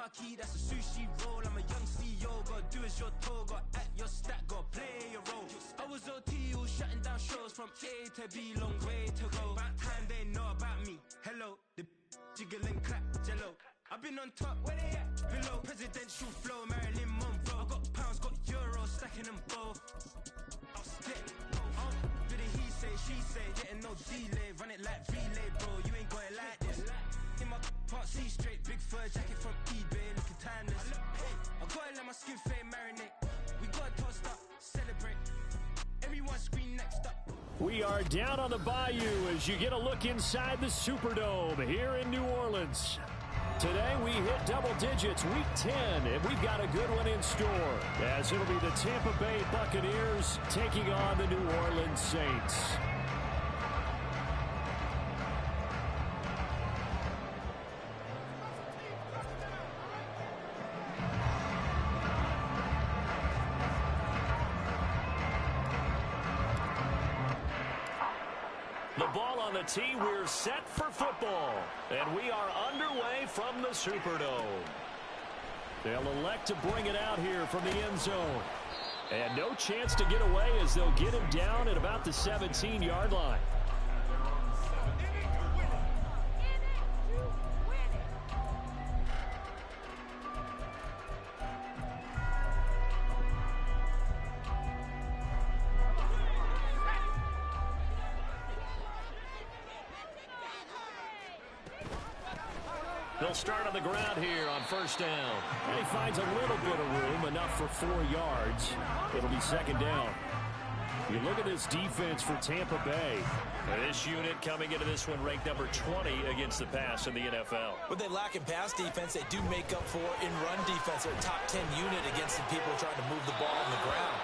marquee, that's a sushi roll. I'm a young CEO, gotta do as you're told. Gotta act your stack, gotta play your role. I was OT, all shutting down shows from A to B, long way to go. About time they know about me. Hello, the jiggle and clap, jello. I've been on top, where they at? Below, presidential flow, Marilyn Monroe. I got pounds, got euros, stacking them both. Bit of he say, she say, getting no delay. Run it like relay, bro, you ain't got it like this. In my part C straight, big fur jacket from eBay, looking timeless. I gotta let my skin fade marinate. We gotta toast up, celebrate. Everyone scream next up. We are down on the bayou as you get a look inside the Superdome here in New Orleans. Today we hit double digits, week 10, and we've got a good one in store, as it'll be the Tampa Bay Buccaneers taking on the New Orleans Saints. The ball on the tee, we're set for football. And we are underway from the Superdome. They'll elect to bring it out here from the end zone. And no chance to get away as they'll get him down at about the 17-yard line. They'll start on the ground here on first down. And he finds a little bit of room, enough for 4 yards. It'll be second down. You look at this defense for Tampa Bay. This unit coming into this one ranked number 20 against the pass in the NFL. What they lack in pass defense, they do make up for in run defense. They're a top 10 unit against the people trying to move the ball on the ground.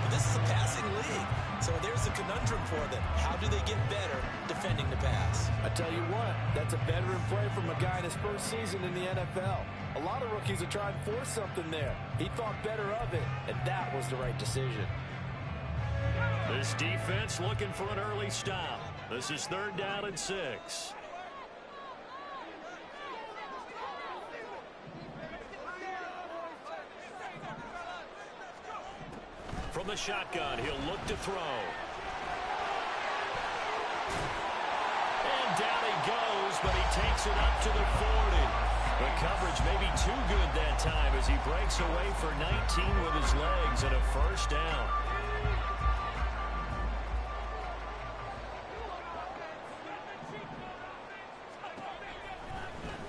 But this is a passing league, so there's a conundrum for them. How do they get better defending the pass? I tell you what, that's a veteran play from a guy in his first season in the NFL. A lot of rookies are trying to force something there. He thought better of it, and that was the right decision. This defense looking for an early stop. This is 3rd down and 6. From the shotgun, he'll look to throw. And down he goes, but he takes it up to the 40. The coverage may be too good that time as he breaks away for 19 with his legs and a first down.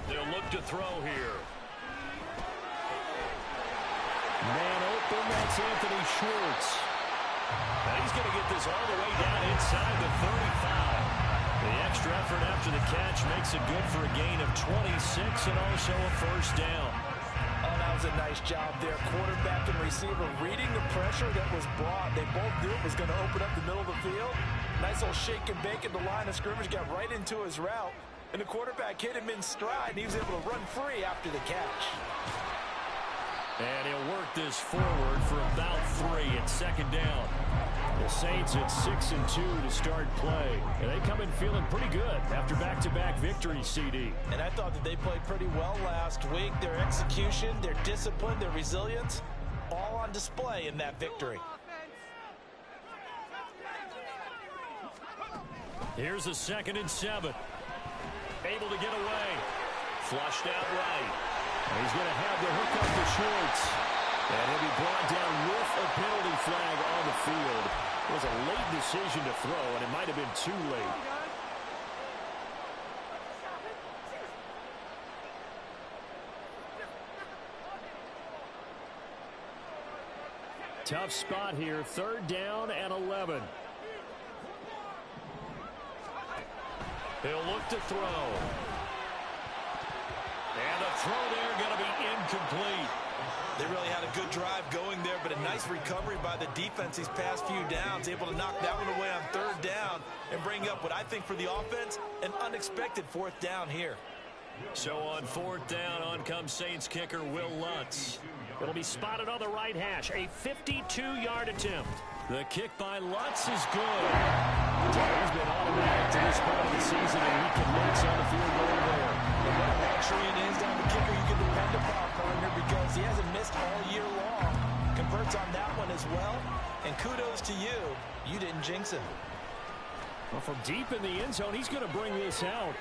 They'll look to throw here. Man open, that's Anthony Schwartz. And he's going to get this all the way down inside the 35. The extra effort after the catch makes it good for a gain of 26 and also a first down. Oh, that was a nice job there. Quarterback and receiver reading the pressure that was brought. They both knew it was going to open up the middle of the field. Nice little shake and bake at the line of scrimmage, got right into his route. And the quarterback hit him in stride, and he was able to run free after the catch. And he'll work this forward for about 3 at second down. The Saints at 6-2 to start play. And they come in feeling pretty good after back-to-back victories, CD. And I thought that they played pretty well last week. Their execution, their discipline, their resilience, all on display in that victory. Here's a 2nd and 7. Able to get away. Flushed out right. And he's going to have the hook up to Schwartz. And he'll be brought down with a penalty flag on the field. It was a late decision to throw, and it might have been too late. Tough spot here. 3rd down and 11. He'll look to throw. And the throw there going to be incomplete. They really had a good drive going there, but a nice recovery by the defense these past few downs, able to knock that one away on 3rd down and bring up what I think for the offense, an unexpected 4th down here. So on 4th down, on comes Saints kicker Will Lutz. It'll be spotted on the right hash, a 52-yard attempt. The kick by Lutz is good. He's been automatic to this point of the season, and he commits on the field goal there. And what a luxury it is down the kicker you can depend upon for defensive. Well, from deep in the end zone, he's going to bring this out.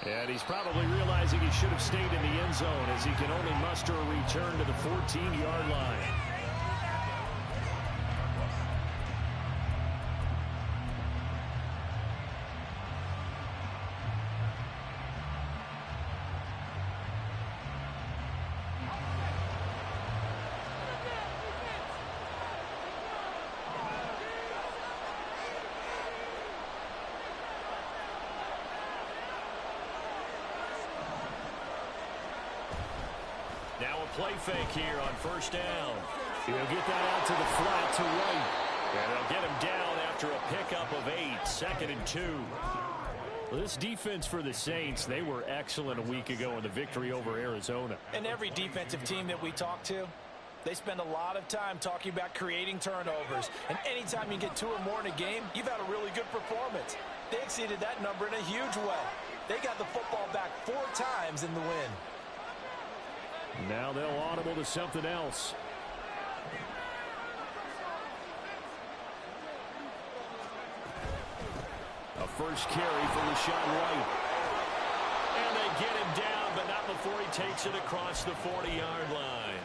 And he's probably realizing he should have stayed in the end zone as he can only muster a return to the 14-yard line. Now a play fake here on first down. He'll get that out to the flat to right. And they'll get him down after a pickup of 8, 2nd and 2. Well, this defense for the Saints, they were excellent a week ago in the victory over Arizona. And every defensive team that we talk to, they spend a lot of time talking about creating turnovers. And anytime you get 2 or more in a game, you've had a really good performance. They exceeded that number in a huge way. They got the football back 4 times in the win. Now they'll audible to something else. A first carry for Rashawn White. And they get him down, but not before he takes it across the 40-yard line.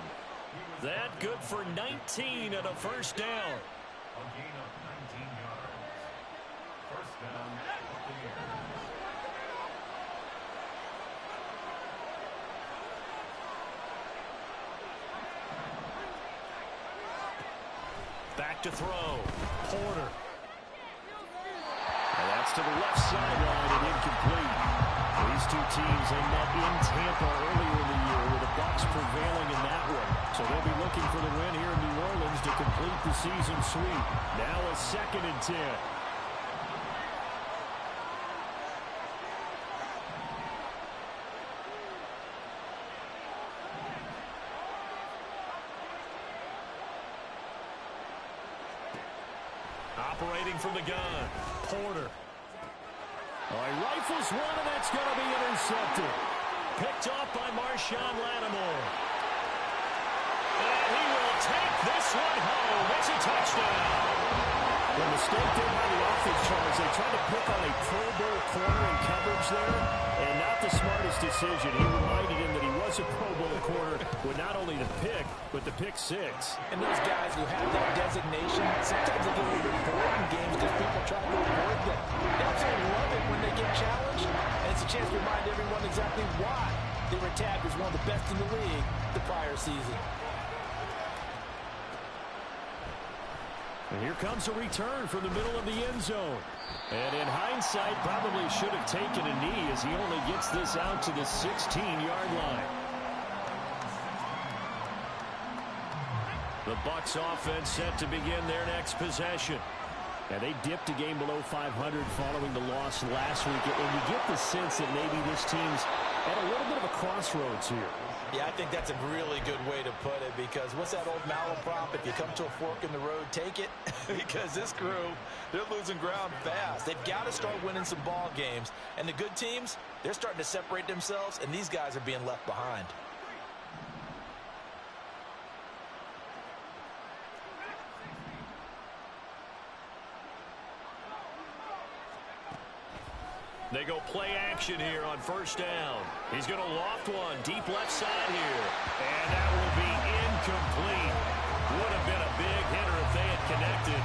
That good for 19 and a first down. A gain of 19 yards. First down of the year. Back to throw. Porter. And that's to the left sideline and incomplete. These two teams, they met in Tampa earlier in the year with the Bucs prevailing in that one. So they'll be looking for the win here in New Orleans to complete the season sweep. Now a 2nd and 10. Operating from the gun, Porter. Oh, he rifles one, and that's going to be intercepted. Picked off by Marshawn Lattimore. And he will take this one home. It's a touchdown. The mistake there by the offense, Charles, they tried to pick on a Pro Bowl corner in coverage there, and not the smartest decision. He reminded him that he was a Pro Bowl corner with not only the pick, but the pick 6. And those guys who have that designation, sometimes they get a little bit bored in games because people try to avoid them. They absolutely love it when they get challenged, and it's a chance to remind everyone exactly why they were tagged as one of the best in the league the prior season. And here comes a return from the middle of the end zone. And in hindsight, probably should have taken a knee as he only gets this out to the 16-yard line. The Bucs offense set to begin their next possession. And they dipped a game below 500 following the loss last week. And you get the sense that maybe this team's at a little bit of a crossroads here. Yeah, I think that's a really good way to put it, because what's that old malaprop? If you come to a fork in the road, take it. Because this crew, they're losing ground fast. They've got to start winning some ball games. And the good teams, they're starting to separate themselves, and these guys are being left behind. They go play action here on first down. He's going to loft one deep left side here. And that will be incomplete. Would have been a big hitter if they had connected.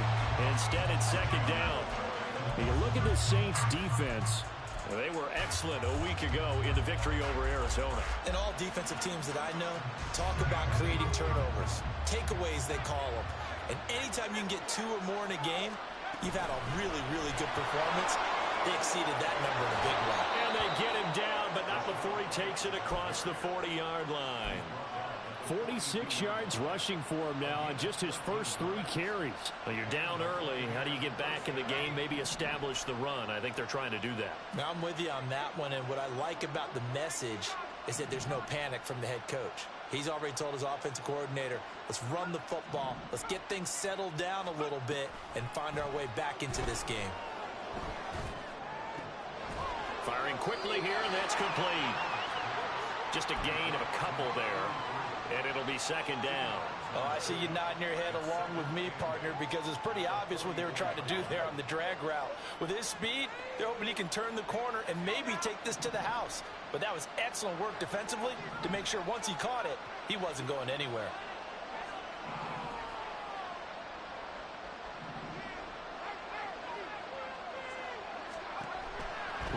Instead, it's 2nd down. And you look at the Saints defense. They were excellent a week ago in the victory over Arizona. And all defensive teams that I know talk about creating turnovers. Takeaways, they call them. And anytime you can get 2 or more in a game, you've had a really, really good performance. They exceeded that number in a big way. And they get him down, but not before he takes it across the 40-yard line. 46 yards rushing for him now on just his first 3 carries. Well, you're down early. How do you get back in the game, maybe establish the run? I think they're trying to do that. Now, I'm with you on that one, and what I like about the message is that there's no panic from the head coach. He's already told his offensive coordinator, let's run the football, let's get things settled down a little bit and find our way back into this game. Firing quickly here, and that's complete. Just a gain of a couple there, and it'll be second down. Oh, I see you nodding your head along with me, partner, because it's pretty obvious what they were trying to do there on the drag route. With his speed, they're hoping he can turn the corner and maybe take this to the house. But that was excellent work defensively to make sure once he caught it, he wasn't going anywhere.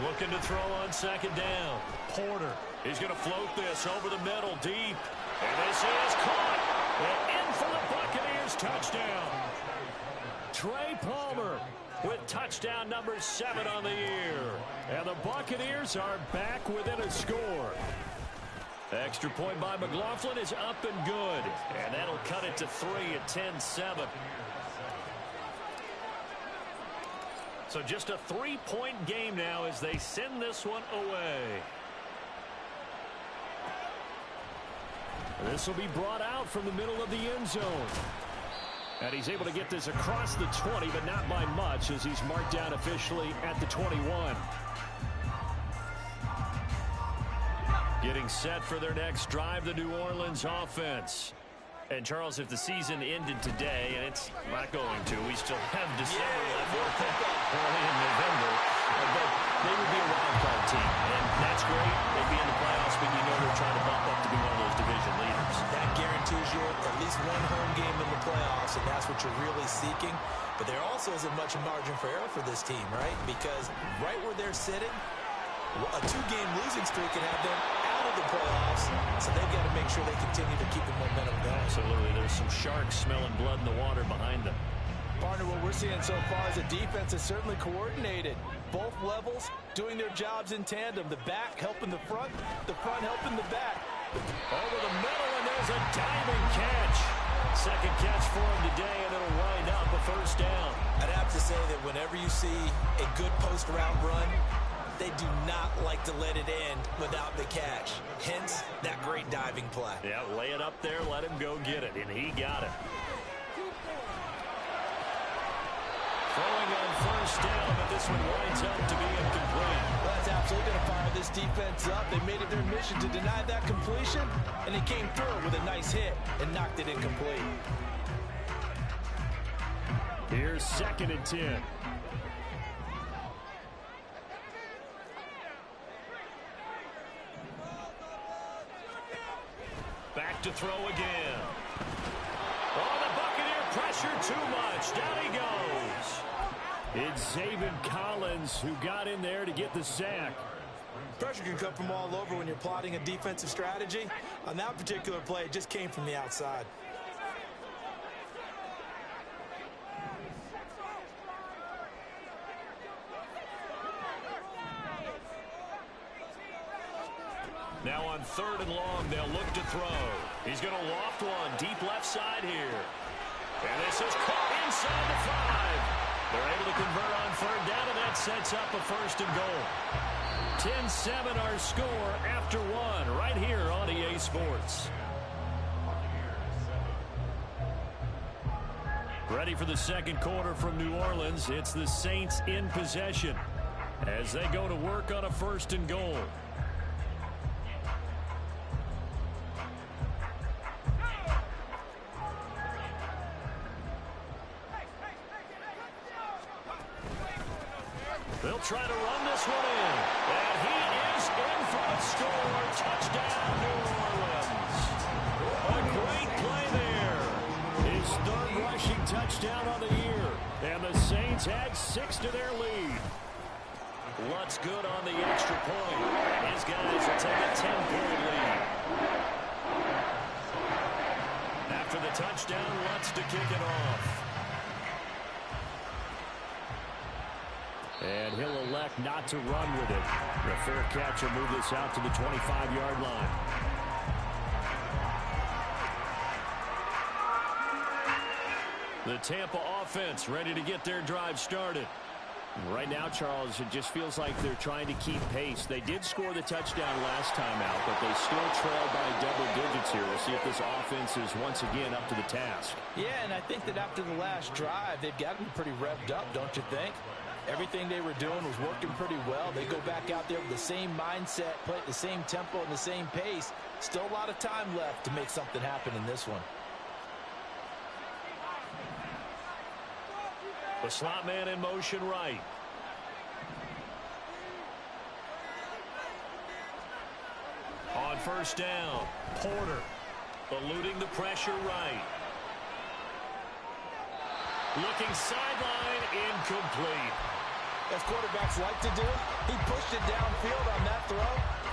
Looking to throw on second down. Porter. He's going to float this over the middle deep. And this is caught. And in for the Buccaneers touchdown. Trey Palmer with touchdown number 7 on the year. And the Buccaneers are back within a score. Extra point by McLaughlin is up and good. And that'll cut it to 3 at 10-7. So just a 3-point game now as they send this one away. This will be brought out from the middle of the end zone. And he's able to get this across the 20, but not by much as he's marked down officially at the 21. Getting set for their next drive, the New Orleans offense. And, Charles, if the season ended today, and it's not going to, we still have December left, early in November, but they would be a wild card team. And that's great. They'd be in the playoffs, but you know they're trying to bump up to be one of those division leaders. That guarantees you at least one home game in the playoffs, and that's what you're really seeking. But there also isn't much margin for error for this team, right? Because right where they're sitting, a 2-game losing streak can have them out of the playoffs, so they've got to make sure they continue to keep the momentum going. Absolutely. There's some sharks smelling blood in the water behind them. Partner, what we're seeing so far is the defense is certainly coordinated. Both levels doing their jobs in tandem. The back helping the front helping the back. Over the middle, and there's a diving catch. Second catch for him today, and it'll wind up a first down. I'd have to say that whenever you see a good post-route run, they do not like to let it end without the catch. Hence, that great diving play. Yeah, lay it up there, let him go get it, and he got it. Throwing on first down, but this one winds up to be incomplete. Well, that's absolutely going to fire this defense up. They made it their mission to deny that completion, and they came through with a nice hit and knocked it incomplete. Here's 2nd and 10. Back to throw again. Oh, the Buccaneer pressure too much. Down he goes. It's Zaven Collins who got in there to get the sack. Pressure can come from all over when you're plotting a defensive strategy. On that particular play, it just came from the outside. Now on 3rd and long, they'll look to throw. He's going to loft one deep left side here. And this is caught inside the 5. They're able to convert on 3rd down, and that sets up a 1st and goal. 10-7 our score after 1 right here on EA Sports. Ready for the second quarter from New Orleans. It's the Saints in possession as they go to work on a 1st and goal. They'll try to run this one in. And he is in for a score. Touchdown, New Orleans. A great play there. His 3rd rushing touchdown on the year. And the Saints add 6 to their lead. Lutz good on the extra point. And his guys will take a 10-point lead. After the touchdown, Lutz to kick it off. And he'll elect not to run with it. The fair catch will move this out to the 25-yard line. The Tampa offense ready to get their drive started. Right now, Charles, it just feels like they're trying to keep pace. They did score the touchdown last time out, but they still trail by double digits here. We'll see if this offense is once again up to the task. Yeah, and I think that after the last drive, they've got to be pretty revved up, don't you think? Everything they were doing was working pretty well. They go back out there with the same mindset, play at the same tempo and the same pace. Still a lot of time left to make something happen in this one. The slot man in motion right. On first down, Porter eluding the pressure right. Looking sideline, incomplete. As quarterbacks like to do, he pushed it downfield on that throw.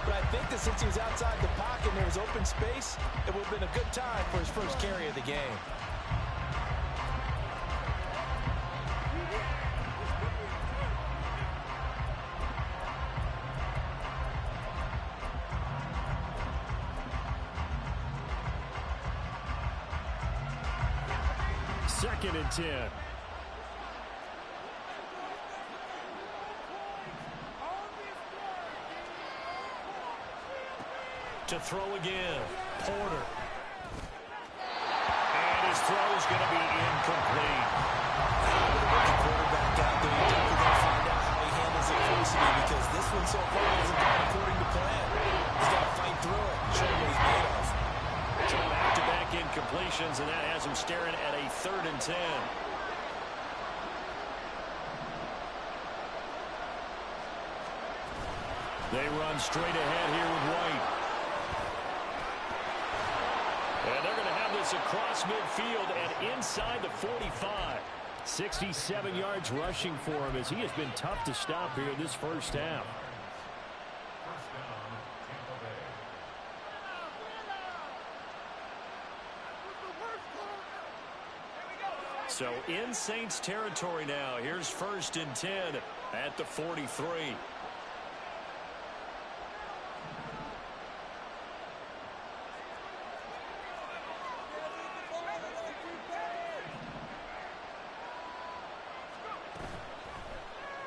But I think that since he was outside the pocket and there was open space, it would have been a good time for his first carry of the game. Second and 10. To throw again, Porter. And his throw is going to be incomplete. With a rookie quarterback out there, you definitely got to find out how he handles adversity, because this one so far hasn't gone according to plan. He's got to fight through it and show him what he's made of. So back-to-back incompletions, and that has him staring at a 3rd and 10. They run straight ahead here with White. And they're going to have this across midfield and inside the 45. 67 yards rushing for him, as he has been tough to stop here in this first half. First down, Tampa Bay. So in Saints territory now. Here's 1st and 10 at the 43.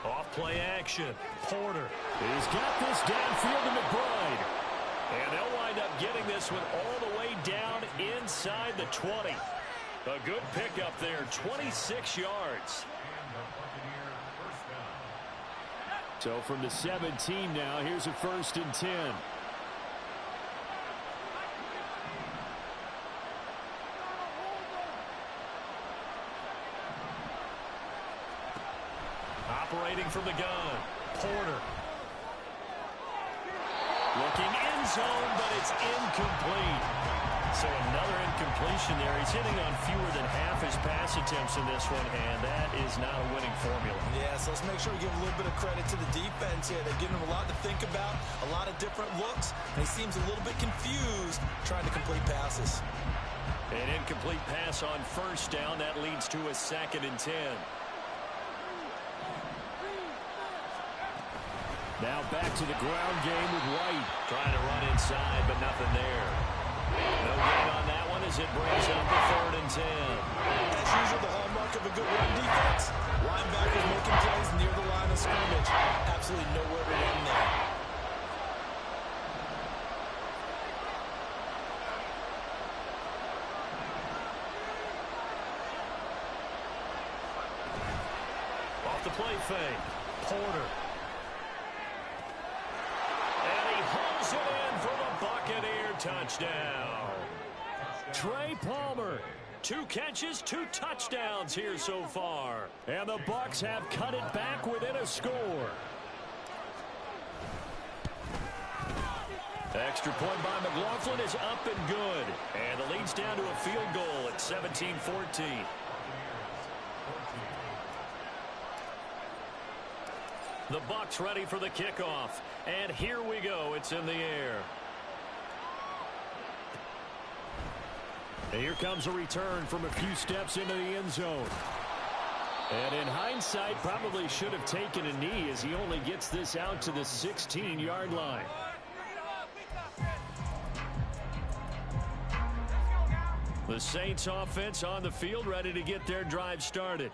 Off play action. Porter. He's got this downfield to McBride. And they'll wind up getting this one all the way down inside the 20. A good pickup there, 26 yards. And the Buccaneer first down. So from the 17 now, here's a 1st and 10. Operating from the gun, Porter. Looking end zone, but it's incomplete. So another incompletion there. He's hitting on fewer than half his pass attempts in this one, and that is not a winning formula. Yeah, so let's make sure we give a little bit of credit to the defense here. They've given him a lot to think about, a lot of different looks, and he seems a little bit confused trying to complete passes. An incomplete pass on first down. That leads to a 2nd and 10. Now back to the ground game with White. Trying to run inside, but nothing there. No gain on that one as it brings up the 3rd and 10. As usual, the hallmark of a good run defense. Linebackers making plays near the line of scrimmage. Absolutely nowhere to run there. Off the play fake. Porter. And he hauls it in for the Buccaneer touchdown. Trey Palmer. 2 catches, 2 touchdowns here so far. And the Bucs have cut it back within a score. Extra point by McLaughlin is up and good. And the lead's down to a field goal at 17-14. The Bucs ready for the kickoff. And here we go. It's in the air. And here comes a return from a few steps into the end zone. And in hindsight, probably should have taken a knee as he only gets this out to the 16-yard line. The Saints offense on the field, ready to get their drive started.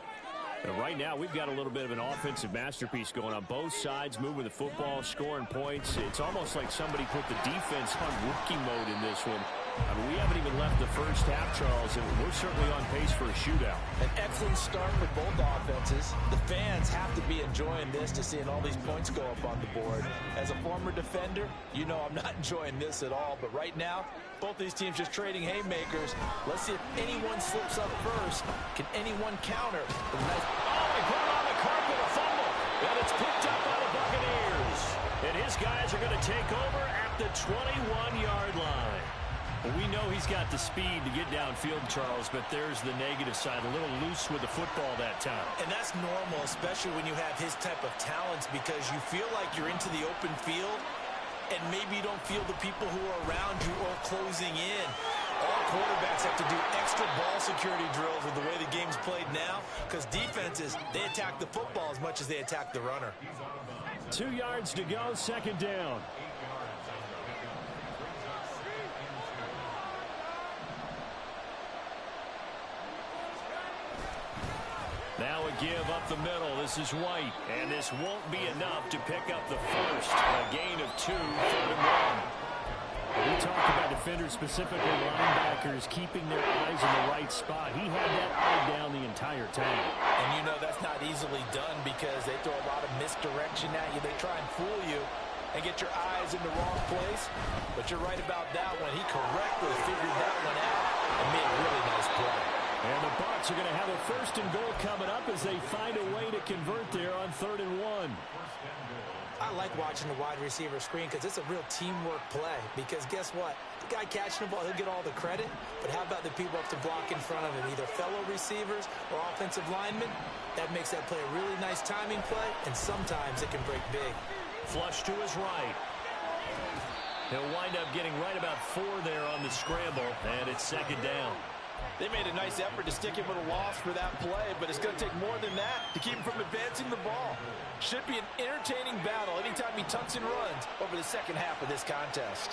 And right now, we've got a little bit of an offensive masterpiece going on both sides, moving the football, scoring points. It's almost like somebody put the defense on rookie mode in this one. I mean, we haven't even left the first half, Charles, and we're certainly on pace for a shootout. An excellent start for both offenses. The fans have to be enjoying this, to seeing all these points go up on the board. As a former defender, you know I'm not enjoying this at all. But right now, both these teams just trading haymakers. Let's see if anyone slips up first. Can anyone counter? Oh, he put it on the carpet, a fumble. And it's picked up by the Buccaneers. And his guys are going to take over at the 21-yard line. We know he's got the speed to get downfield, Charles, but there's the negative side. A little loose with the football that time. And that's normal, especially when you have his type of talents, because you feel like you're into the open field, and maybe you don't feel the people who are around you or closing in. All quarterbacks have to do extra ball security drills with the way the game's played now, because defenses, they attack the football as much as they attack the runner. 2 yards to go, second down. Now a give up the middle. This is White, and this won't be enough to pick up the first. A gain of 2, 3rd and 1. We talked about defenders, specifically linebackers, keeping their eyes in the right spot. He had that eye down the entire time. And you know that's not easily done because they throw a lot of misdirection at you. They try and fool you and get your eyes in the wrong place. But you're right about that one. He correctly figured that one out and made a really nice play. And the Bucs are going to have a 1st and goal coming up as they find a way to convert there on 3rd and 1. I like watching the wide receiver screen because it's a real teamwork play. Because guess what? The guy catching the ball, he'll get all the credit. But how about the people up to block in front of him, either fellow receivers or offensive linemen? That makes that play a really nice timing play, and sometimes it can break big. Flush to his right. He'll wind up getting right about 4 there on the scramble, and it's 2nd down. They made a nice effort to stick him with a loss for that play, but it's going to take more than that to keep him from advancing the ball. Should be an entertaining battle anytime he tucks and runs over the second half of this contest.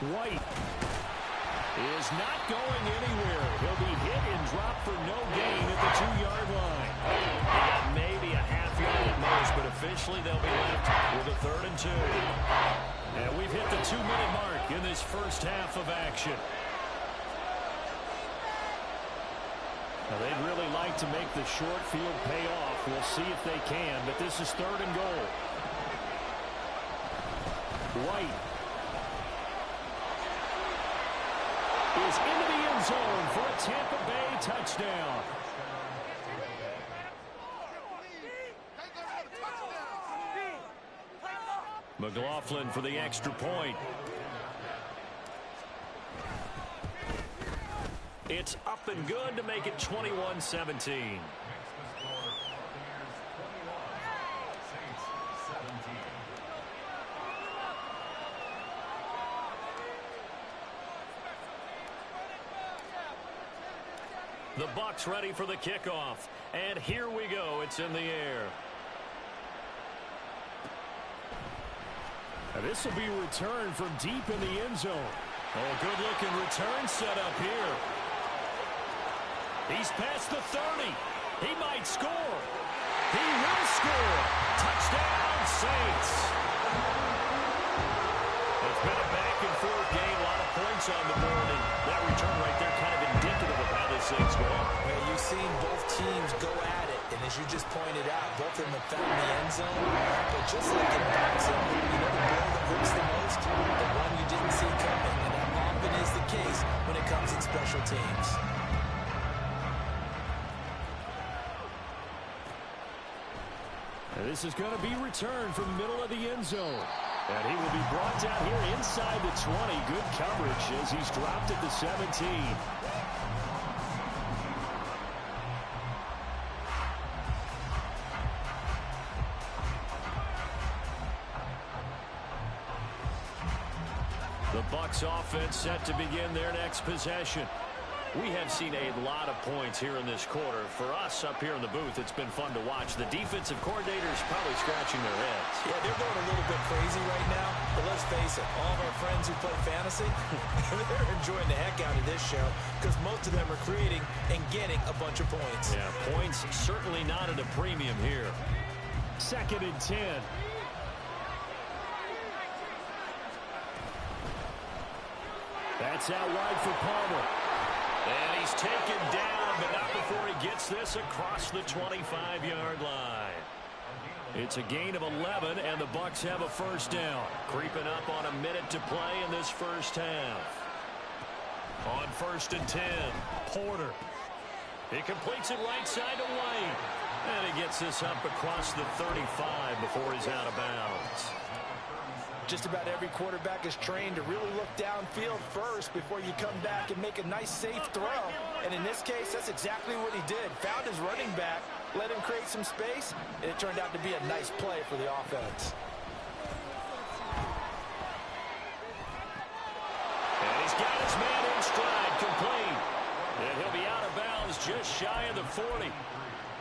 White is not going anywhere. He'll be hit and dropped for no gain at the 2-yard line. They got maybe a half yard at most, but officially they'll be left with a 3rd and 2. And we've hit the 2-minute mark in this first half of action. Now, they'd really like to make the short field pay off. We'll see if they can, but this is 3rd and goal. White is into the end zone for a Tampa Bay touchdown. McLaughlin for the extra point. It's up and good to make it 21-17. The Bucs ready for the kickoff. And here we go. It's in the air. And this will be returned from deep in the end zone. Oh, good-looking return set up here. He's past the 30. He might score. He will score. Touchdown, Saints. It's been a back-and-forth game. A lot of points on the board. And that return right there kind of indicative of how this thing's going. Well, you've seen both teams go at it. And as you just pointed out, both of them have found the end zone. But just like in boxing, you know the blow that hurts the most? The one you didn't see coming. And that often is the case when it comes in special teams. And this is going to be returned from the middle of the end zone. And he will be brought down here inside the 20. Good coverage as he's dropped at the 17. The Bucs offense set to begin their next possession. We have seen a lot of points here in this quarter. For us up here in the booth, it's been fun to watch. The defensive coordinators probably scratching their heads. Yeah, they're going a little bit crazy right now. But let's face it, all of our friends who play fantasy, they're enjoying the heck out of this show because most of them are creating and getting a bunch of points. Yeah, points certainly not at a premium here. 2nd and 10. That's out wide for Palmer. And he's taken down, but not before he gets this across the 25-yard line. It's a gain of 11, and the Bucs have a first down. Creeping up on a minute to play in this first half. On 1st and 10, Porter. He completes it right side to White. And he gets this up across the 35 before he's out of bounds. Just about every quarterback is trained to really look downfield first before you come back and make a nice, safe throw. And in this case, that's exactly what he did. Found his running back, let him create some space, and it turned out to be a nice play for the offense. And he's got his man in stride, complete. And he'll be out of bounds just shy of the 40.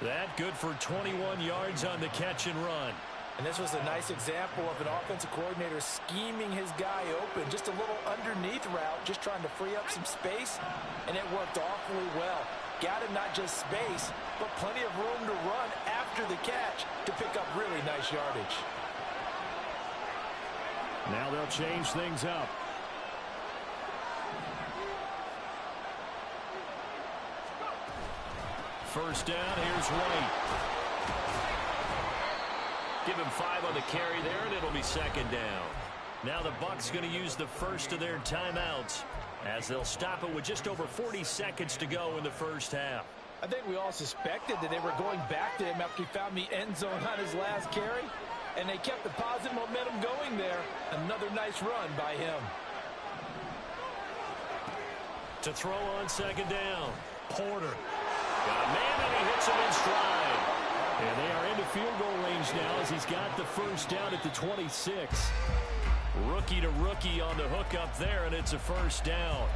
That good for 21 yards on the catch and run. And this was a nice example of an offensive coordinator scheming his guy open. Just a little underneath route, just trying to free up some space, and it worked awfully well. Got him not just space, but plenty of room to run after the catch to pick up really nice yardage. Now they'll change things up. First down, here's White. Give him 5 on the carry there, and it'll be second down. Now the Bucs going to use the first of their timeouts as they'll stop it with just over 40 seconds to go in the first half. I think we all suspected that they were going back to him after he found the end zone on his last carry, and they kept the positive momentum going there. Another nice run by him. To throw on second down, Porter. Got a man, and he hits him in stride. And they are into field goal range now as he's got the first down at the 26. Rookie to rookie on the hook up there, and it's a first down.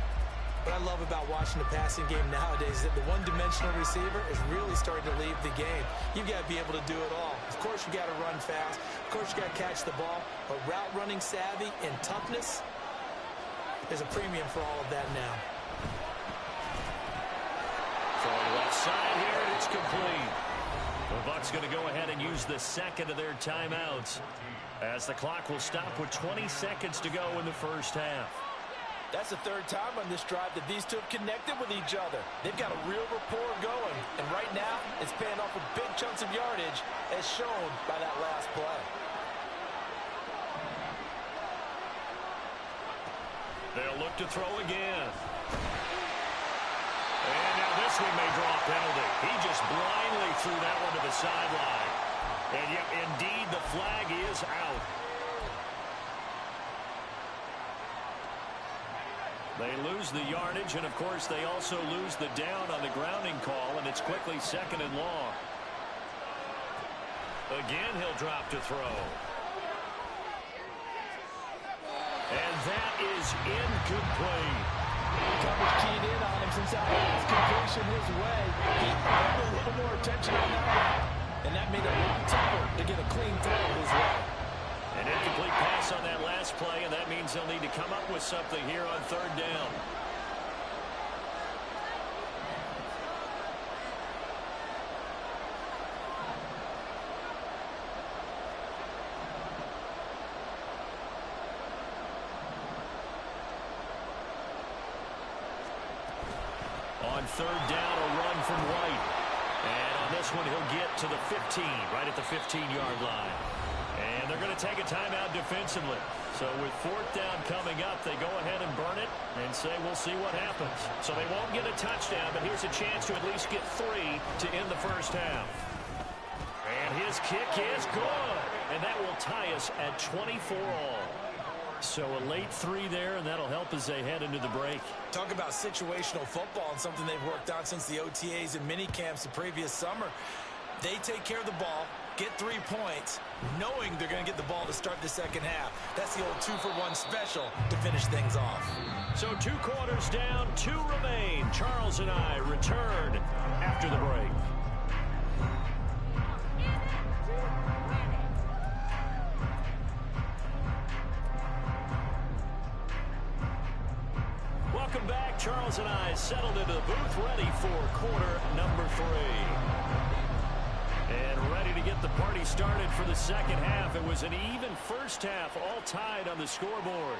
What I love about watching the passing game nowadays is that the one-dimensional receiver is really starting to leave the game. You've got to be able to do it all. Of course, you got to run fast. Of course, you got to catch the ball. But route running savvy and toughness, there's a premium for all of that now. Throwing left side here, and it's complete. The Bucs going to go ahead and use the second of their timeouts as the clock will stop with 20 seconds to go in the first half. That's the third time on this drive that these two have connected with each other. They've got a real rapport going, and right now it's paying off with big chunks of yardage as shown by that last play. They'll look to throw again. And now this one may draw a penalty. He just blindly threw that one to the sideline. And yep, indeed, the flag is out. They lose the yardage, and of course they also lose the down on the grounding call, and it's quickly second and long. Again, he'll drop to throw. And that is incomplete. Coverage keyed in on him since that last completion his way. He had a little more attention on that one, and that made it a lot tougher to get a clean throw his way. An incomplete pass on that last play, and that means they'll need to come up with something here on third down. On third down, a run from White. And on this one, he'll get to the 15, right at the 15-yard line. And they're going to take a timeout defensively. So with fourth down coming up, they go ahead and burn it and say, we'll see what happens. So they won't get a touchdown, but here's a chance to at least get 3 to end the first half. And his kick is good. And that will tie us at 24 all. So a late 3 there, and that'll help as they head into the break. Talk about situational football and something they've worked on since the OTAs and mini camps the previous summer. They take care of the ball, get 3 points, knowing they're going to get the ball to start the second half. That's the old 2-for-1 special to finish things off. So 2 quarters down, 2 remain. Charles and I return after the break. Welcome back. Charles and I settled into the booth, ready for quarter number 3. And ready to get the party started for the second half. It was an even first half, all tied on the scoreboard.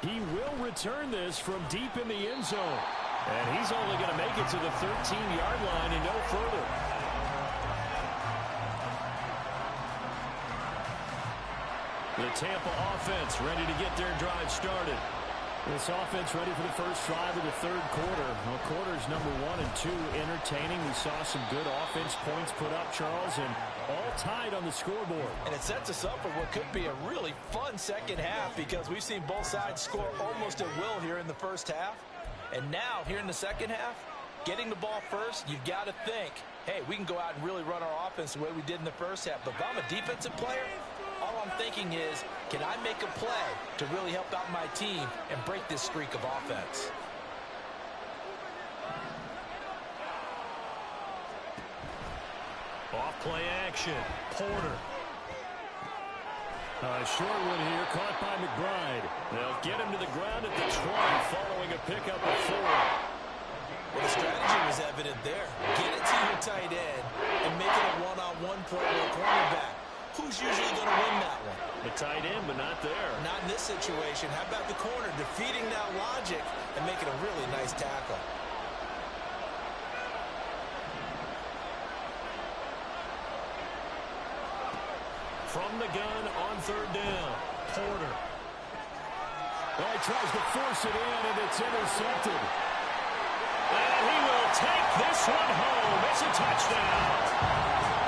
He will return this from deep in the end zone. And he's only going to make it to the 13-yard line and no further. The Tampa offense ready to get their drive started. This offense ready for the first drive of the third quarter. Well, quarters number 1 and 2 entertaining. We saw some good offense points put up, Charles, and all tied on the scoreboard. And it sets us up for what could be a really fun second half because we've seen both sides score almost at will here in the first half. And now, here in the second half, getting the ball first, you've got to think, hey, we can go out and really run our offense the way we did in the first half. But if I'm a defensive player, all I'm thinking is, can I make a play to really help out my team and break this streak of offense? Off play action. Porter. A short one here, caught by McBride. They'll get him to the ground at the 20, following a pickup of 4. Well, the strategy was evident there. Get it to your tight end and make it a one-on-one play with a cornerback. Who's usually going to win that one? The tight end, but not there. Not in this situation. How about the corner defeating that logic and making a really nice tackle? From the gun on third down, Porter. Well, he tries to force it in, and it's intercepted. And he will take this one home. It's a touchdown.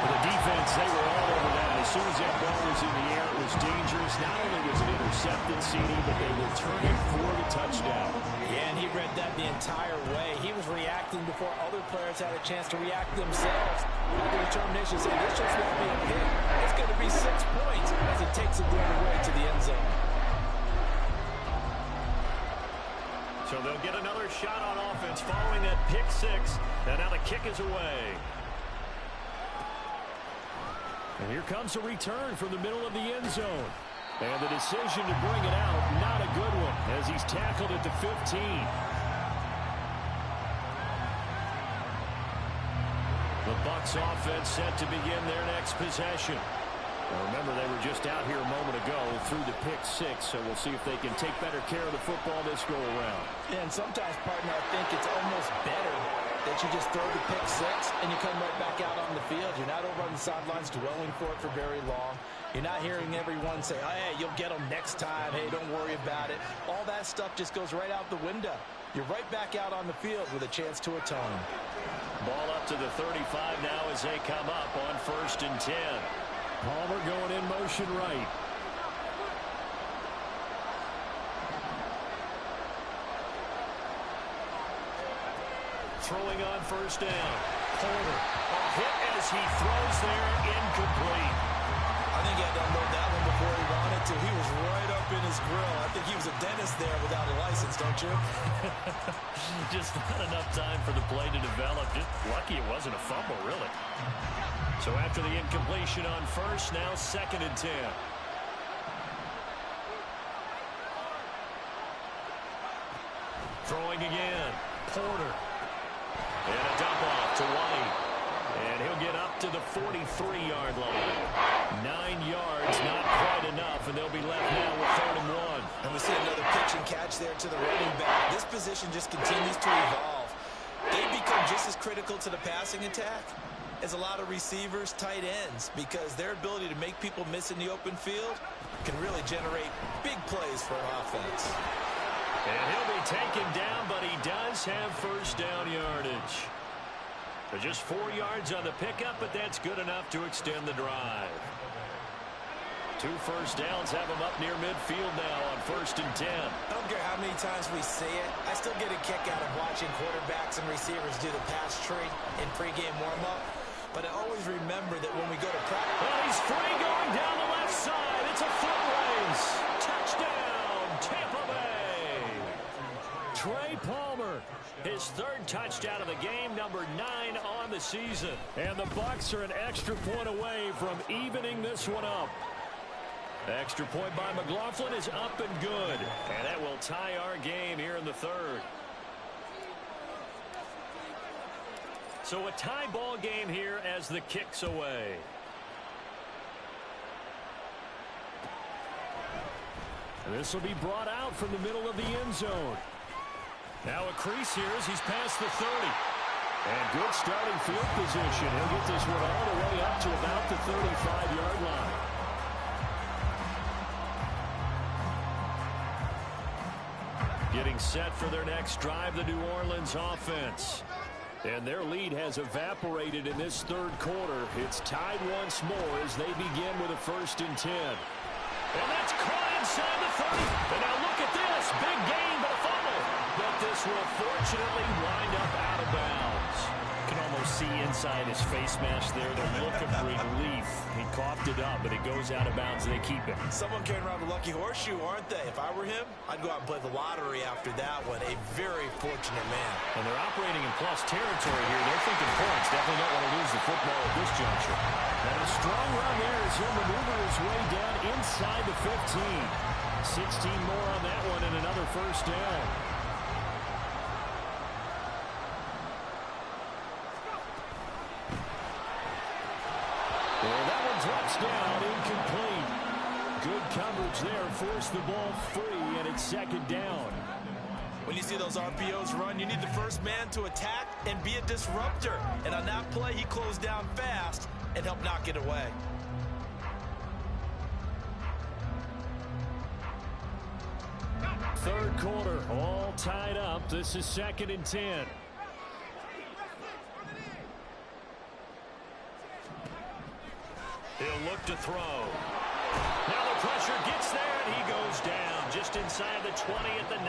The defense, they were all over that. As soon as that ball was in the air, it was dangerous. Not only was it intercepted, CD, but they returned it for the touchdown. Yeah, and he read that the entire way. He was reacting before other players had a chance to react themselves. Had the determination to say, this just won't be a pick. It's going to be 6 points as he takes it the other way to the end zone. So they'll get another shot on offense following that pick 6. And now the kick is away. And here comes a return from the middle of the end zone. And the decision to bring it out, not a good one, as he's tackled at the 15. The Bucs offense set to begin their next possession. Now remember, they were just out here a moment ago through the pick 6, so we'll see if they can take better care of the football this go-around. Yeah, and sometimes, partner, I think it's almost better that you just throw the pick 6 and you come right back out on the field. You're not over on the sidelines dwelling for it for very long. You're not hearing everyone say, oh, hey, you'll get them next time. Hey, don't worry about it. All that stuff just goes right out the window. You're right back out on the field with a chance to atone. Ball up to the 35 now as they come up on 1st and 10. Palmer going in motion right. Throwing on 1st down. Porter. A hit as he throws there, incomplete. I think he had to unload that one before he wanted to. He was right up in his grill. I think he was a dentist there without a license, don't you? Just not enough time for the play to develop. Just lucky it wasn't a fumble, really. So after the incompletion on 1st, now 2nd and 10. Throwing again. Porter. And a dump off to White. And he'll get up to the 43-yard line. 9 yards, not quite enough, and they'll be left now with 3rd and 1. And we see another pitch and catch there to the running back. This position just continues to evolve. They become just as critical to the passing attack as a lot of receivers, tight ends, because their ability to make people miss in the open field can really generate big plays for an offense. And he'll be taken down, but he does have 1st down yardage. So just 4 yards on the pickup, but that's good enough to extend the drive. 2 first downs have him up near midfield now on 1st and 10. I don't care how many times we see it. I still get a kick out of watching quarterbacks and receivers do the pass tree in pregame warm-up. But I always remember that when we go to practice. Well, he's free going down the left side. It's a foot race. Touchdown, Tampa Bay. Trey Palmer, his 3rd touchdown of the game, number 9 on the season. And the Bucs are an extra point away from evening this one up. Extra point by McLaughlin is up and good. And that will tie our game here in the 3rd. So a tie ball game here as the kick's away. This will be brought out from the middle of the end zone. Now a crease here as he's past the 30. And good starting field position. He'll get this one all the way up to about the 35-yard line. Getting set for their next drive, the New Orleans offense. And their lead has evaporated in this third quarter. It's tied once more as they begin with a 1st and 10. And that's caught inside the 30. And now look at this. Big gain, but a fumble. But this will fortunately wind up out of bounds. You can almost see inside his face mask there the look of relief. He coughed it up, but it goes out of bounds and they keep it. Someone carrying around the lucky horseshoe, aren't they? If I were him, I'd go out and play the lottery after that one. A very fortunate man. And they're operating in plus territory here. They're thinking points. Definitely don't want to lose the football at this juncture. And a strong run there as he'll maneuver his way down inside the 15. 16 more on that one and another 1st down. Well, that one drops down, incomplete. Good coverage there, forced the ball free, and it's 2nd down. When you see those RPOs run, you need the first man to attack and be a disruptor. And on that play, he closed down fast and helped knock it away. Third quarter, all tied up. This is 2nd and 10. He'll look to throw. Now the pressure gets there, and he goes down just inside the 20 at the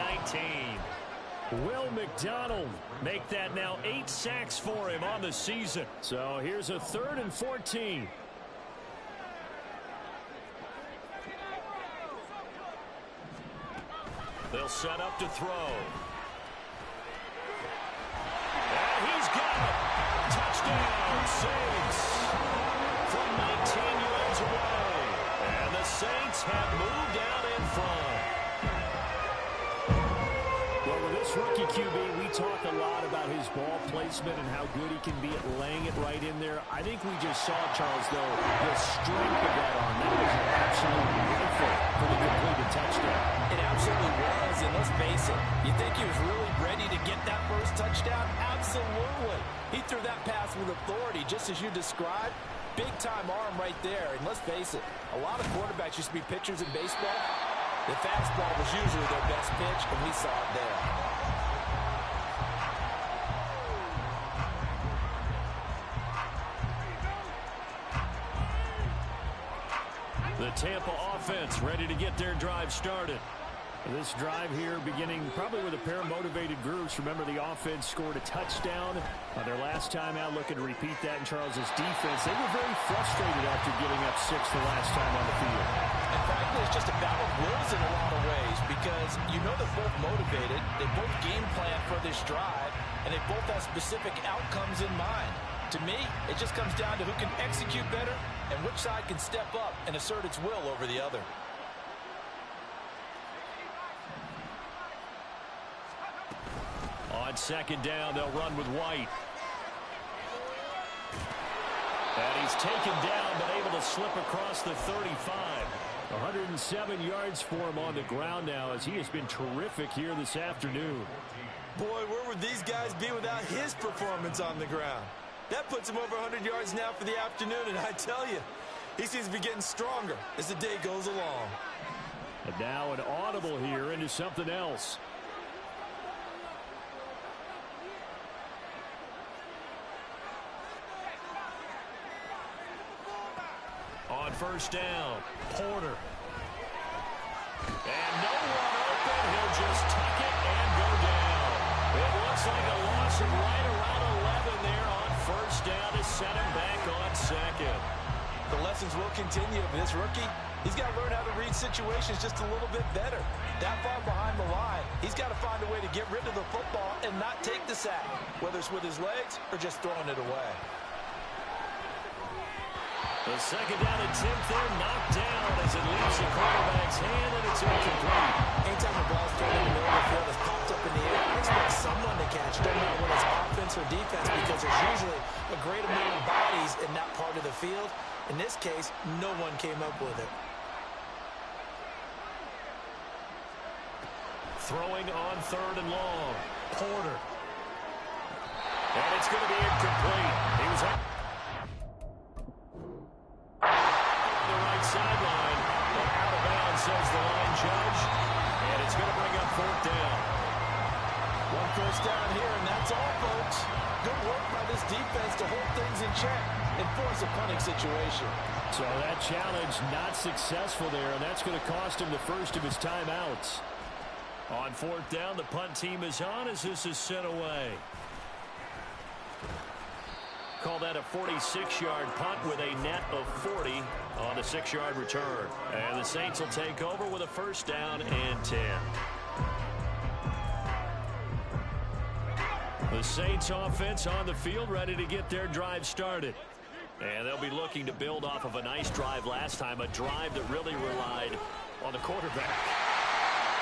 19. Will McDonald make that now 8 sacks for him on the season. So here's a 3rd and 14. They'll set up to throw. And he's got it. Touchdown, Saints. From 19 yards away. And the Saints have moved out in front. Well, with this rookie QB, we talk a lot about his ball placement and how good he can be at laying it right in there. I think we just saw, Charles, though, the strength of that arm. That was an absolute rifle for the completed touchdown. It absolutely was, and let's face it, you think he was really ready to get that first touchdown? Absolutely. He threw that pass with authority, just as you described. Big-time arm right there, and let's face it, a lot of quarterbacks used to be pitchers in baseball. The fastball was usually their best pitch, and we saw it there. The Tampa offense ready to get their drive started. This drive here beginning probably with a pair of motivated groups. Remember, the offense scored a touchdown on their last time out. Looking to repeat that in Charles's defense. They were very frustrated after giving up 6 the last time on the field. And frankly, it's just a battle of wills in a lot of ways because you know they're both motivated. They both game plan for this drive, and they both have specific outcomes in mind. To me, it just comes down to who can execute better and which side can step up and assert its will over the other. On 2nd down, they'll run with White. And he's taken down, but able to slip across the 35. 107 yards for him on the ground now as he has been terrific here this afternoon. Boy, where would these guys be without his performance on the ground? That puts him over 100 yards now for the afternoon, and I tell you, he seems to be getting stronger as the day goes along. And now an audible here into something else. On 1st down, Porter. And no one open. He'll just tuck it and go down. It looks like a loss of right around 11 there on 1st down to set him back on 2nd. The lessons will continue for this rookie. He's got to learn how to read situations just a little bit better. That far behind the line, he's got to find a way to get rid of the football and not take the sack, whether it's with his legs or just throwing it away. The 2nd down attempt there knocked down as it leaves the quarterback's hand, and it's incomplete. Anytime the ball's thrown in the middle of the field, it's popped up in the air, I expect someone to catch it. Doesn't matter whether it's offense or defense, because there's usually a great amount of bodies in that part of the field. In this case, no one came up with it. throwing on 3rd and long. Porter. And it's going to be incomplete. He was up on the right sideline, but out of bounds, says the line judge. And it's going to bring up 4th down. 1 first down here, and that's all, folks. Good work by this defense to hold things in check and force a punting situation. So that challenge not successful there, and that's going to cost him the first of his timeouts. On 4th down, the punt team is on as this is sent away. Call that a 46-yard punt with a net of 40 on the 6-yard return. And the Saints will take over with a 1st down and 10. The Saints offense on the field, ready to get their drive started. And they'll be looking to build off of a nice drive last time, a drive that really relied on the quarterback.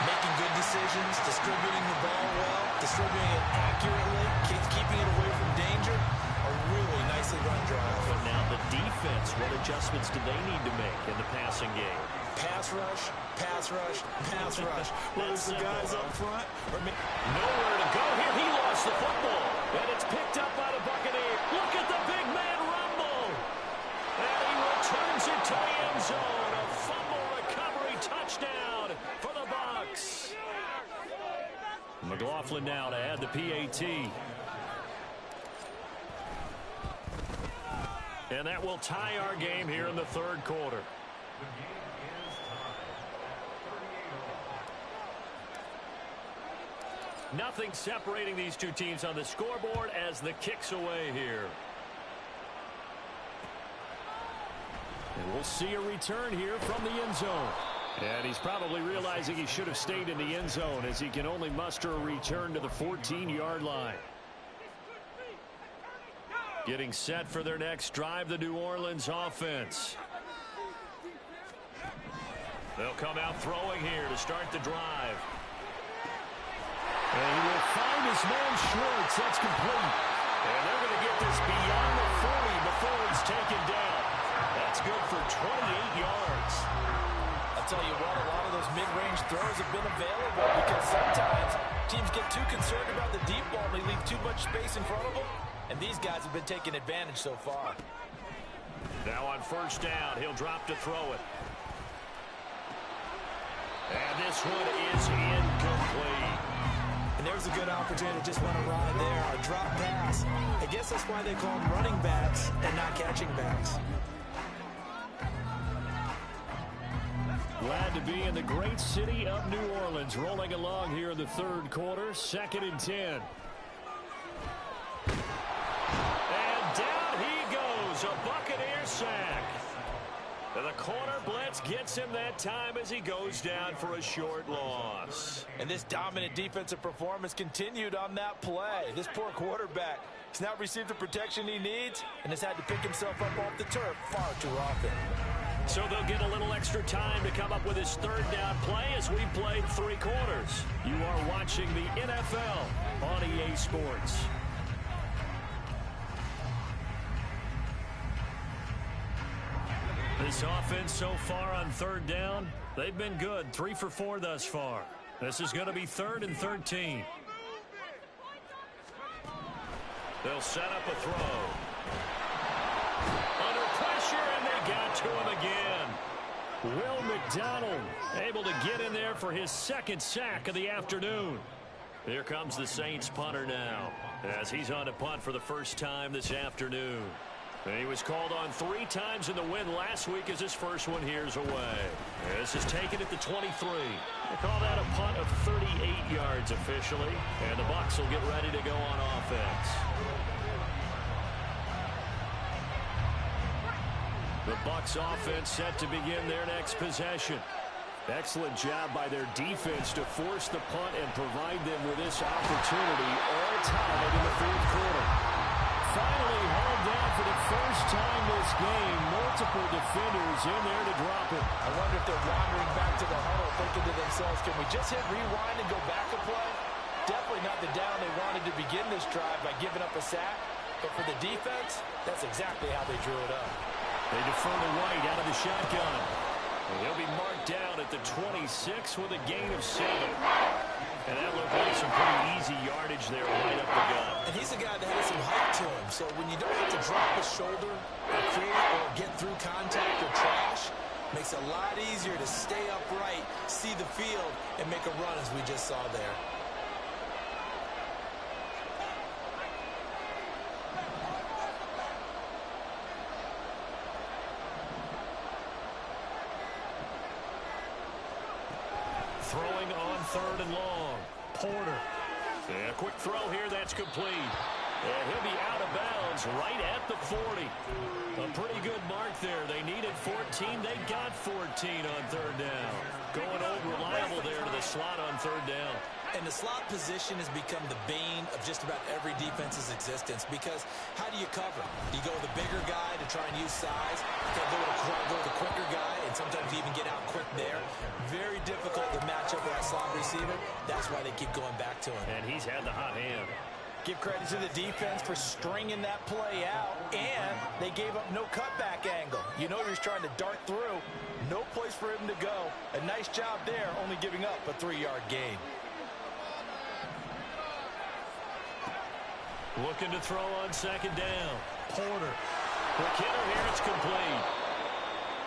Making good decisions, distributing the ball well, distributing it accurately, keeping it away from danger. A really nicely run drive. But now the defense, what adjustments do they need to make in the passing game? Pass rush, pass rush, pass rush. Where's the guys up front? Nowhere to go here. He lost the football. And it's picked up by the Buccaneers. Look at the big man rumble. And he returns it to the end zone. A fumble recovery touchdown for the Bucs. McLaughlin now to add the PAT. And that will tie our game here in the 3rd quarter. Nothing separating these two teams on the scoreboard as the kick's away here. And we'll see a return here from the end zone. And he's probably realizing he should have stayed in the end zone as he can only muster a return to the 14-yard line. Getting set for their next drive, the New Orleans offense. They'll come out throwing here to start the drive. And he will find his man Schwartz. That's complete. And they're going to get this beyond the 40 before he's taken down. That's good for 28 yards. I'll tell you what, a lot of those mid-range throws have been available because sometimes teams get too concerned about the deep ball and they leave too much space in front of them. And these guys have been taking advantage so far. Now on 1st down, he'll drop to throw it. And this one is incomplete. And there's a good opportunity to just run a ride there, a drop pass. I guess that's why they call them running backs and not catching backs. Glad to be in the great city of New Orleans, rolling along here in the 3rd quarter, 2nd and 10. And down he goes, a Buccaneer sack. And the corner blitz gets him that time as he goes down for a short loss. And this dominant defensive performance continued on that play. This poor quarterback has not received the protection he needs and has had to pick himself up off the turf far too often. So they'll get a little extra time to come up with his 3rd down play as we played 3 quarters. You are watching the NFL on EA Sports. This offense so far on 3rd down, they've been good. 3 for 4 thus far. This is going to be 3rd and 13. They'll set up a throw. Under pressure, and they got to him again. Will McDonald able to get in there for his 2nd sack of the afternoon. Here comes the Saints punter now as he's on to punt for the first time this afternoon. And he was called on 3 times in the win last week as his first one here's away. This is taken at the 23. They call that a punt of 38 yards officially. And the Bucs will get ready to go on offense. The Bucs offense set to begin their next possession. Excellent job by their defense to force the punt and provide them with this opportunity all tied in the 4th quarter. Finally hauled down for the first time this game. Multiple defenders in there to drop it. I wonder if they're wandering back to the huddle thinking to themselves, can we just hit rewind and go back a play? Definitely not the down they wanted to begin this drive by giving up a sack. But for the defense, that's exactly how they drew it up. They defer to White out of the shotgun. He'll be marked down at the 26 with a gain of 7. And that looked like some pretty easy yardage there right up the gut. And he's a guy that has some height to him. So when you don't have to drop his shoulder or create or get through contact or trash, makes it a lot easier to stay upright, see the field, and make a run as we just saw there. Throwing on 3rd and long. Porter. And a quick throw here. That's complete. And he'll be out of bounds right at the 40. A pretty good mark there. They needed 14. They got 14 on 3rd down. Going old reliable there to the slot on 3rd down. And the slot position has become the bane of just about every defense's existence, because how do you cover? Do you go with a bigger guy to try and use size? You can't go with a quicker guy, and sometimes you even get out quick there. Very difficult to match up with that slot receiver. That's why they keep going back to him. And he's had the hot hand. Give credit to the defense for stringing that play out, and they gave up no cutback angle. You know he was trying to dart through. No place for him to go. A nice job there, only giving up a 3-yard gain. Looking to throw on 2nd down. Porter. Quick hitter here. It's complete.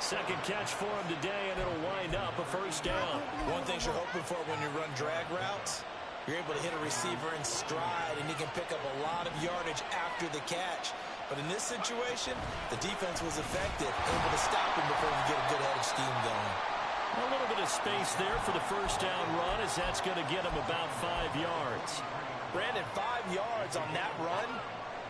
Second catch for him today, and it'll wind up a 1st down. One thing you're hoping for when you run drag routes, you're able to hit a receiver in stride, and he can pick up a lot of yardage after the catch. But in this situation, the defense was effective, able to stop him before you get a good head of steam going. A little bit of space there for the 1st down run, as that's going to get him about 5 yards. Brandon, 5 yards on that run.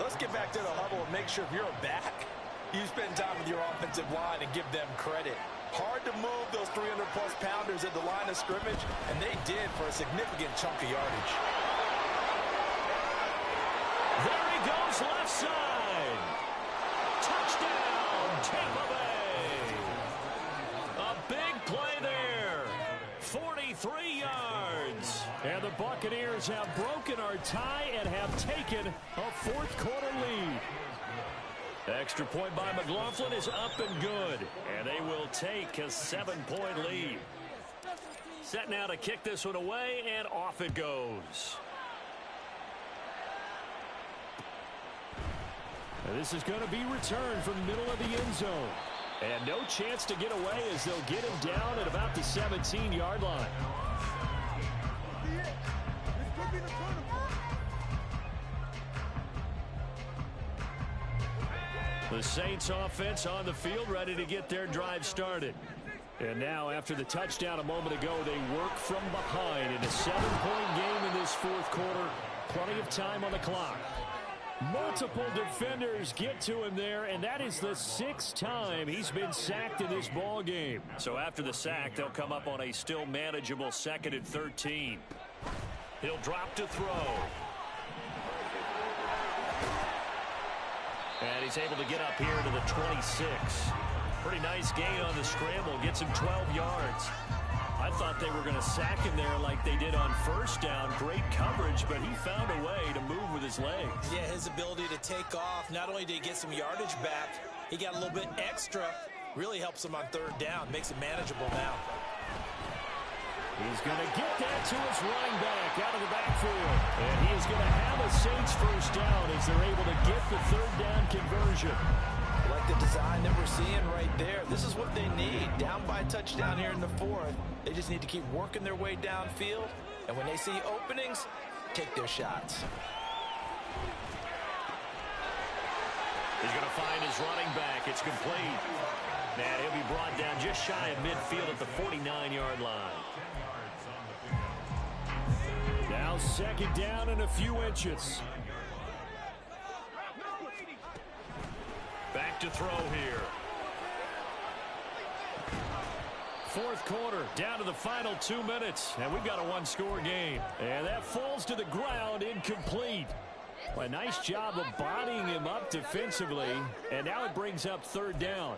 Let's get back to the huddle and make sure if you're a back, you spend time with your offensive line and give them credit. Hard to move those 300-plus pounders at the line of scrimmage, and they did for a significant chunk of yardage. There he goes, left side. Touchdown, Tampa Bay. A big play there. 43 yards. And the Buccaneers have broken our tie and have taken a 4th quarter lead. Extra point by McLaughlin is up and good. And they will take a 7-point lead. Set now to kick this one away, and off it goes. And this is going to be returned from the middle of the end zone. And no chance to get away, as they'll get him down at about the 17-yard line. The Saints offense on the field, ready to get their drive started. And now, after the touchdown a moment ago, they work from behind in a 7-point game in this 4th quarter. Plenty of time on the clock. Multiple defenders get to him there, and that is the 6th time he's been sacked in this ball game. So after the sack, they'll come up on a still manageable 2nd and 13. He'll drop to throw. And he's able to get up here to the 26. Pretty nice gain on the scramble. Gets him 12 yards. I thought they were going to sack him there like they did on 1st down. Great coverage, but he found a way to move with his legs. Yeah, his ability to take off. Not only did he get some yardage back, he got a little bit extra. Really helps him on 3rd down. Makes it manageable now. He's going to get that to his running back out of the backfield. And he is going to have a Saints 1st down as they're able to get the 3rd down conversion. Like the design that we're seeing right there. This is what they need. Down by a touchdown here in the 4th. They just need to keep working their way downfield. And when they see openings, take their shots. He's going to find his running back. It's complete. And he'll be brought down just shy of midfield at the 49-yard line. Now 2nd down and a few inches. Back to throw here. 4th quarter, down to the final 2 minutes, and we've got a 1-score game. And that falls to the ground, incomplete. A nice job of bodying him up defensively, and now it brings up 3rd down.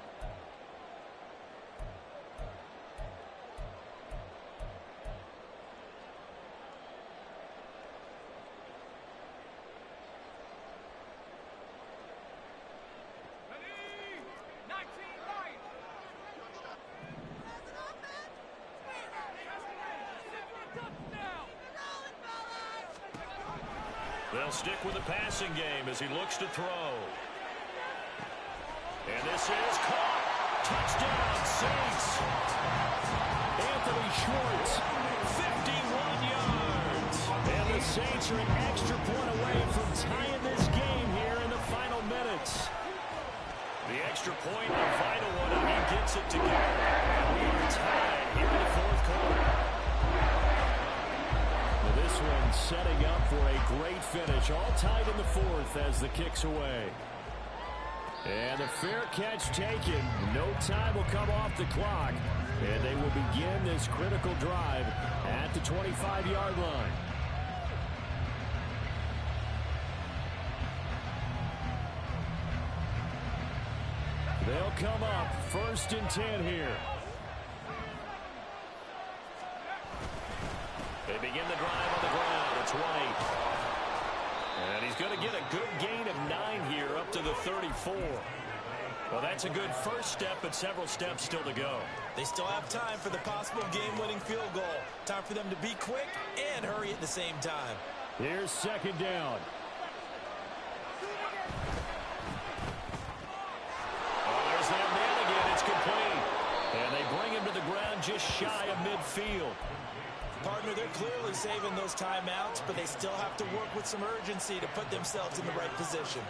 They'll stick with the passing game as he looks to throw. And this is caught. Touchdown, Saints. Anthony Schwartz, 51 yards. And the Saints are an extra point away from tying this game here in the final minutes. The extra point, a vital one, and he gets it together. And we are tied here in the fourth quarter. Well, this one setting up for a great finish. All tied in the fourth as the kick's away. And the fair catch taken. No time will come off the clock. And they will begin this critical drive at the 25-yard line. They'll come up 1st and 10 here. They begin the drive on the ground. It's White. And he's going to get a good gain of 9 here up to the 34. Well, that's a good first step, but several steps still to go. They still have time for the possible game-winning field goal. Time for them to be quick and hurry at the same time. Here's 2nd down. Oh, there's that man again. It's complete. And they bring him to the ground just shy of midfield. Partner, they're clearly saving those timeouts, but they still have to work with some urgency to put themselves in the right position.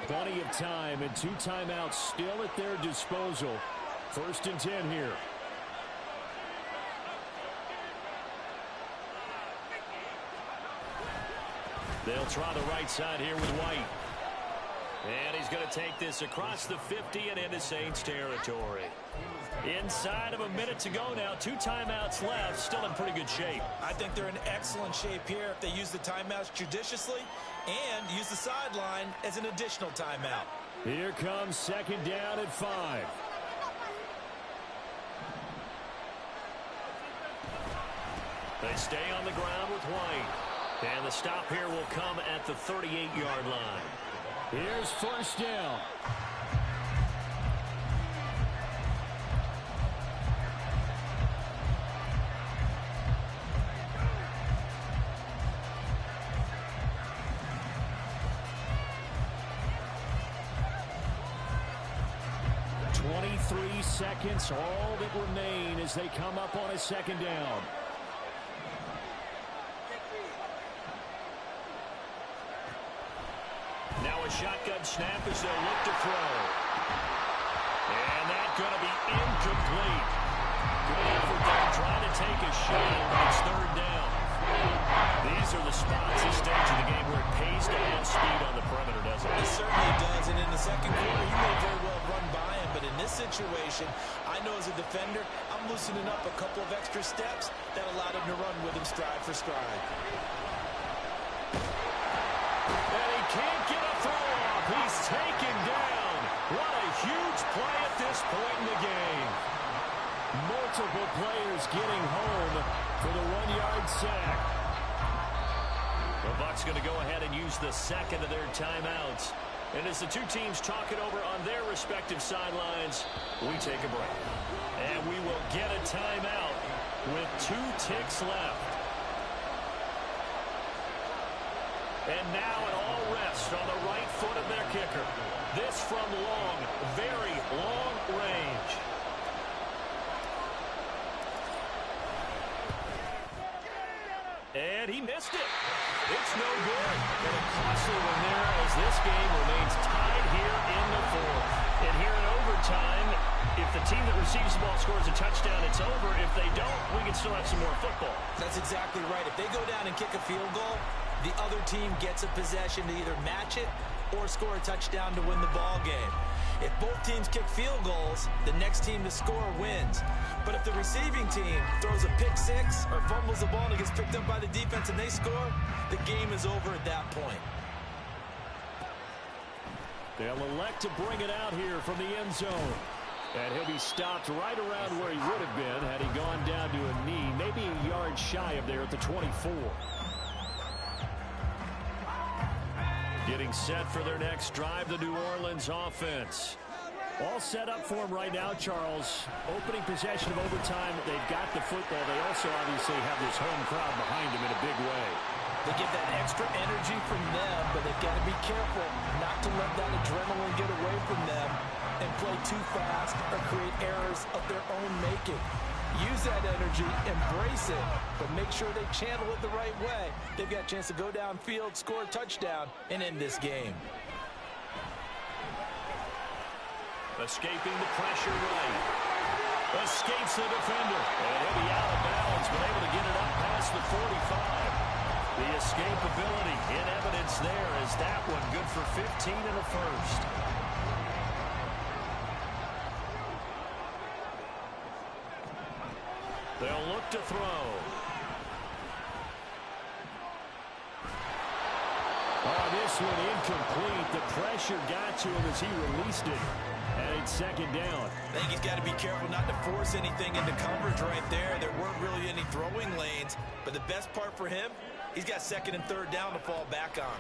Plenty of time and 2 timeouts still at their disposal. 1st and 10 here. They'll try the right side here with White. And he's going to take this across the 50 and into Saints territory. Inside of a minute to go now. 2 timeouts left. Still in pretty good shape. I think they're in excellent shape here if they use the timeouts judiciously and use the sideline as an additional timeout. Here comes 2nd down at 5. They stay on the ground with White. And the stop here will come at the 38-yard line. Here's 1st down. Seconds, all that remain as they come up on a 2nd down. Now a shotgun snap as they'll look to throw. And that's going to be incomplete. Good effort there trying to take a shot. It's 3rd down. These are the spots, this stage of the game, where it pays to have speed on the perimeter, doesn't it? It certainly does, and in the 2nd quarter, he may very well run by him, but in this situation, I know as a defender, I'm loosening up a couple of extra steps that allowed him to run with him stride for stride. And he can't get a throw off. He's taken down. What a huge play at this point in the game. Multiple players getting home for the 1-yard sack. The Bucs going to go ahead and use the 2nd of their timeouts. And as the 2 teams talk it over on their respective sidelines, we take a break. And we will get a timeout with 2 ticks left. And now an all rest on the right foot of their kicker. This from long, very long range. And he missed it. It's no good. And a costly one there as this game remains tied here in the 4th. And here in overtime, if the team that receives the ball scores a touchdown, it's over. If they don't, we can still have some more football. That's exactly right. If they go down and kick a field goal, the other team gets a possession to either match it or score a touchdown to win the ball game. If both teams kick field goals, the next team to score wins. But if the receiving team throws a pick 6 or fumbles the ball and it gets picked up by the defense and they score, the game is over at that point. They'll elect to bring it out here from the end zone. And he'll be stopped right around where he would have been had he gone down to a knee, maybe a yard shy of there at the 24. Getting set for their next drive, the New Orleans offense. All set up for him right now, Charles. Opening possession of overtime. They've got the football. They also obviously have this home crowd behind them in a big way. They get that extra energy from them, but they've got to be careful not to let that adrenaline get away from them and play too fast or create errors of their own making. Use that energy, embrace it, but make sure they channel it the right way. They've got a chance to go downfield, score a touchdown, and end this game. Escaping the pressure right. Escapes the defender. And he'll be out of bounds, but able to get it up past the 45. The escapability in evidence there as that one good for 15 and a first. They'll look to throw. Oh, this one incomplete. The pressure got to him as he released it. And it's second down. I think he's got to be careful not to force anything into coverage right there. There weren't really any throwing lanes. But the best part for him, he's got second and third down to fall back on.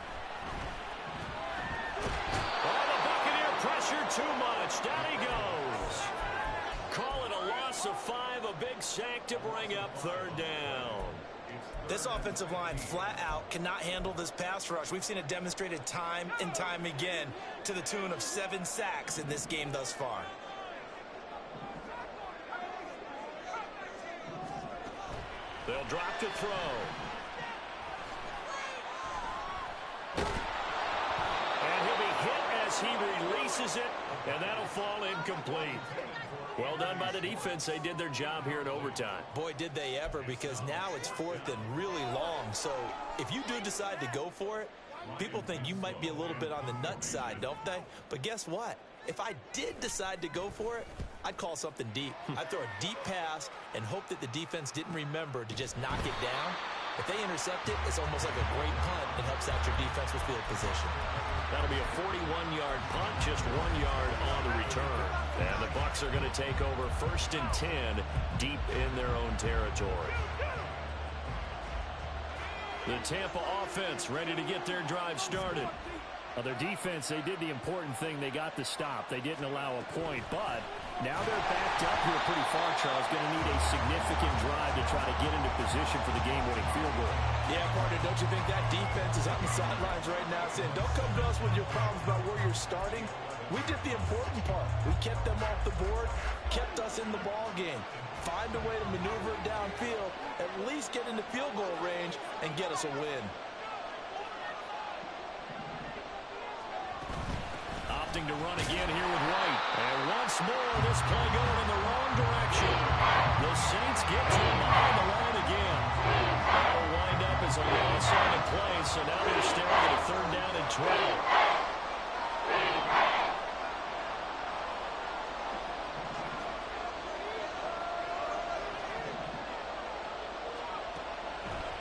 Oh, the Buccaneer pressure too much. Down he goes. Call it a loss of 5, a big sack to bring up third down. This offensive line flat out cannot handle this pass rush. We've seen it demonstrated time and time again to the tune of 7 sacks in this game thus far. They'll drop to throw. And he'll be hit as he releases it, and that'll fall incomplete. Well done by the defense. They did their job here in overtime. Boy, did they ever, because now it's 4th and really long. So if you do decide to go for it, people think you might be a little bit on the nut side, don't they? But guess what? If I did decide to go for it, I'd call something deep. I'd throw a deep pass and hope that the defense didn't remember to just knock it down. If they intercept it, it's almost like a great punt and helps out your defense with field position. That'll be a 41-yard punt, just 1 yard on the return. And the Bucs are going to take over 1st and 10 deep in their own territory. The Tampa offense ready to get their drive started. Their defense, they did the important thing. They got the stop. They didn't allow a point, but now they're backed up here pretty far, Charles. Going to need a significant drive to try to get into position for the game-winning field goal. Yeah, partner, don't you think that defense is on the sidelines right now saying, don't come to us with your problems about where you're starting. We did the important part. We kept them off the board, kept us in the ball game. Find a way to maneuver it downfield, at least get into field goal range, and get us a win. Opting to run again here with White. And once more, this play going in the wrong direction. The Saints get to him behind the line again. That'll wind up as a loss on the play, so now they're staring at a 3rd down and 12.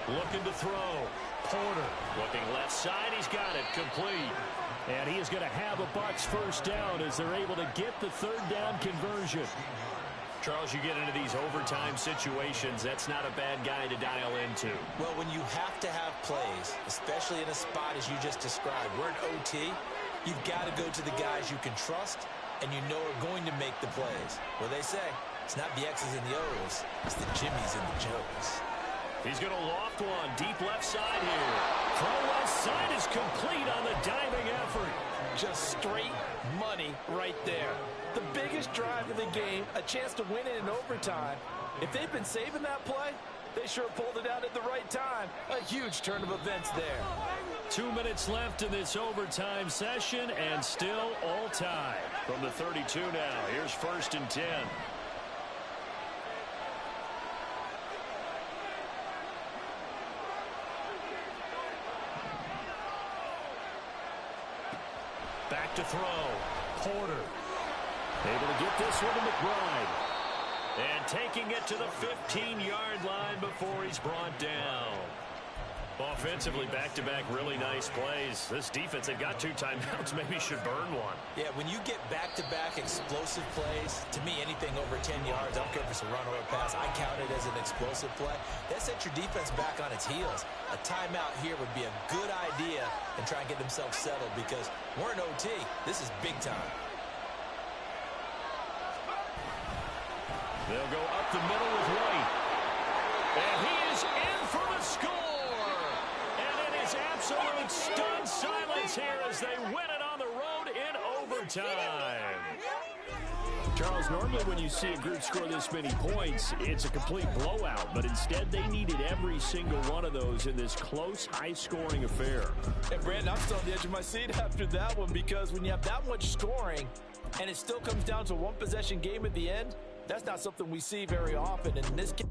Looking to throw. Porter looking left side. He's got it. Complete. And he is going to have a Bucs 1st down as they're able to get the 3rd down conversion. Charles, you get into these overtime situations, that's not a bad guy to dial into. Well, when you have to have plays, especially in a spot as you just described, we're in OT, you've got to go to the guys you can trust and you know are going to make the plays. Well, they say it's not the X's and the O's, it's the Jimmys and the Joes. He's going to loft one deep left side here. Throw left side is complete on the diving effort. Just straight money right there. The biggest drive of the game, a chance to win it in overtime. If they've been saving that play, they sure pulled it out at the right time. A huge turn of events there. 2 minutes left in this overtime session, and still all tied. From the 32 now, here's 1st and 10. Back to throw. Porter. Able to get this one to McBride. And taking it to the 15-yard line before he's brought down. Offensively, back-to-back really nice plays. This defense, they've got 2 timeouts, maybe should burn one. Yeah, when you get back-to-back explosive plays, to me, anything over 10 yards, I don't care if it's a run or a pass, I count it as an explosive play. That sets your defense back on its heels. A timeout here would be a good idea and try and get themselves settled because we're in OT. This is big time. They'll go up the middle with White. And he is in for the score. And absolute stunned silence here as they win it on the road in overtime. Charles, normally when you see a group score this many points, it's a complete blowout. But instead, they needed every single one of those in this close, high-scoring affair. And, Brandon, I'm still on the edge of my seat after that one because when you have that much scoring and it still comes down to one possession game at the end, that's not something we see very often. And in this case,